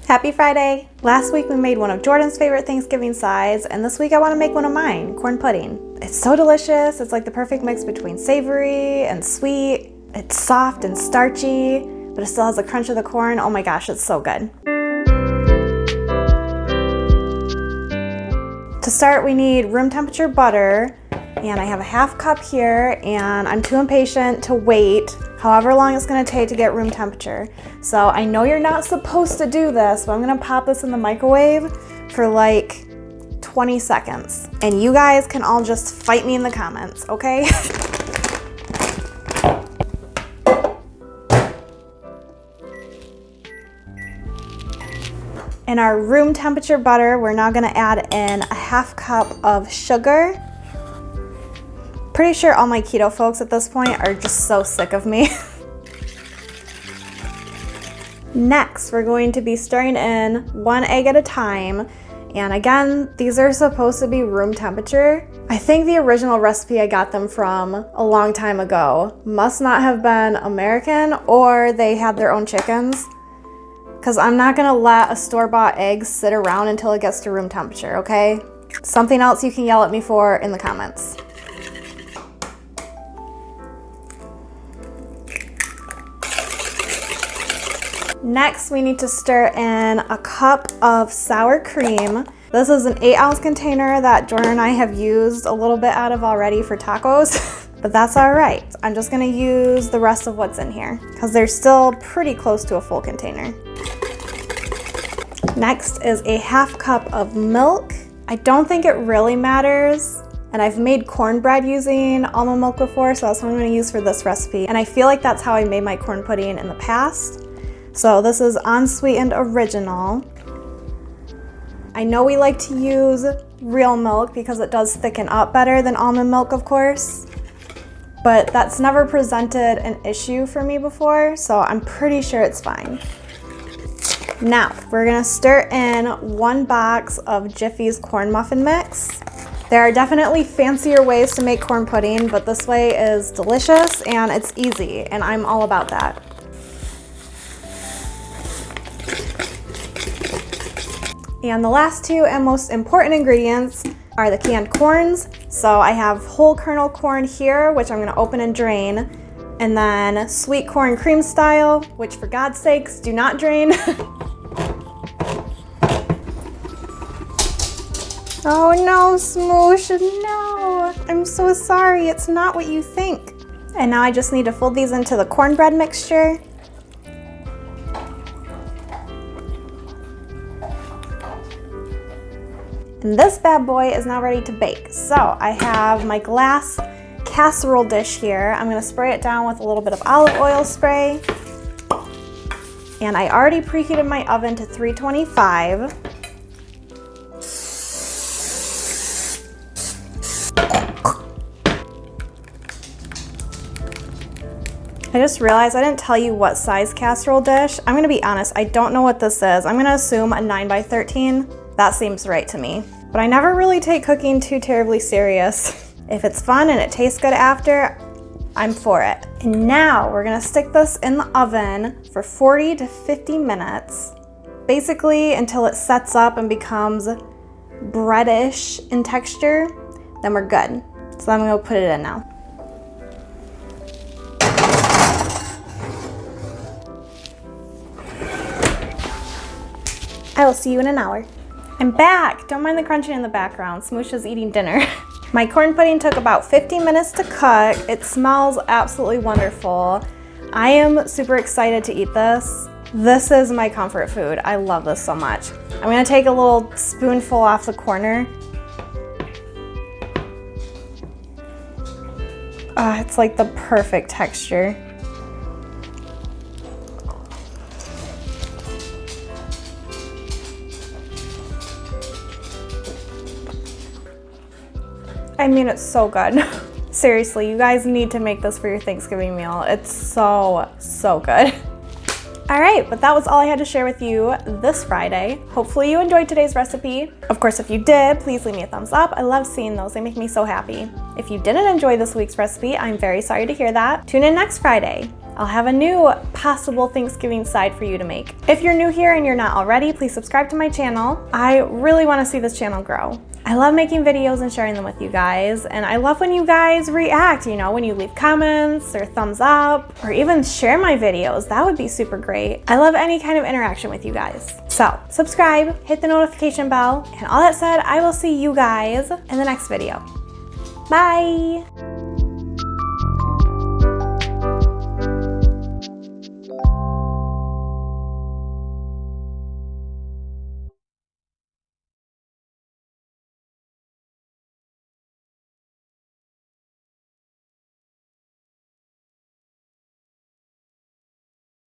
Happy Friday! Last week we made one of Jordan's favorite Thanksgiving sides, and this week I want to make one of mine, corn pudding. It's so delicious. It's like the perfect mix between savory and sweet. It's soft and starchy, but it still has the crunch of the corn. Oh my gosh, it's so good. To start, we need room temperature butter, and I have a half cup here, and I'm too impatient to wait however long it's gonna take to get room temperature. So I know you're not supposed to do this, but I'm gonna pop this in the microwave for like 20 seconds. And you guys can all just fight me in the comments, okay? In our room temperature butter, we're now gonna add in a half cup of sugar. Pretty sure all my keto folks at this point are just so sick of me. Next, we're going to be stirring in 1 egg at a time. And again, these are supposed to be room temperature. I think the original recipe I got them from a long time ago must not have been American, or they had their own chickens. Because I'm not gonna let a store-bought egg sit around until it gets to room temperature, okay? Something else you can yell at me for in the comments. Next, we need to stir in a cup of sour cream. This is an 8-ounce container that Jordan and I have used a little bit out of already for tacos, but that's all right. I'm just gonna use the rest of what's in here because they're still pretty close to a full container. Next is a half cup of milk. I don't think it really matters, and I've made cornbread using almond milk before, so that's what I'm gonna use for this recipe. And I feel like that's how I made my corn pudding in the past. So this is unsweetened original. I know we like to use real milk because it does thicken up better than almond milk, of course, but that's never presented an issue for me before, so I'm pretty sure it's fine. Now, we're gonna stir in 1 box of Jiffy's corn muffin mix. There are definitely fancier ways to make corn pudding, but this way is delicious and it's easy, and I'm all about that. And the last 2 and most important ingredients are the canned corns. So I have whole kernel corn here, which I'm gonna open and drain, and then sweet corn cream style, which for God's sakes, do not drain. Oh no, Smoosh, no. I'm so sorry, it's not what you think. And now I just need to fold these into the cornbread mixture. And this bad boy is now ready to bake. So I have my glass casserole dish here. I'm gonna spray it down with a little bit of olive oil spray. And I already preheated my oven to 325. I just realized I didn't tell you what size casserole dish. I'm gonna be honest, I don't know what this is. I'm gonna assume a 9x13. That seems right to me. But I never really take cooking too terribly serious. If it's fun and it tastes good after, I'm for it. And now we're gonna stick this in the oven for 40 to 50 minutes, basically until it sets up and becomes breadish in texture, then we're good. So I'm gonna put it in now. I will see you in an hour. I'm back! Don't mind the crunching in the background. Smoosh is eating dinner. My corn pudding took about 15 minutes to cook. It smells absolutely wonderful. I am super excited to eat this. This is my comfort food. I love this so much. I'm gonna take a little spoonful off the corner. It's like the perfect texture. I mean, it's so good. Seriously, you guys need to make this for your Thanksgiving meal. It's so, so good. All right, but that was all I had to share with you this Friday. Hopefully you enjoyed today's recipe. Of course, if you did, please leave me a thumbs up. I love seeing those, they make me so happy. If you didn't enjoy this week's recipe, I'm very sorry to hear that. Tune in next Friday. I'll have a new possible Thanksgiving side for you to make. If you're new here and you're not already, please subscribe to my channel. I really want to see this channel grow. I love making videos and sharing them with you guys, and I love when you guys react, you know, when you leave comments or thumbs up, or even share my videos. That would be super great. I love any kind of interaction with you guys. So subscribe, hit the notification bell, and all that said, I will see you guys in the next video. Bye!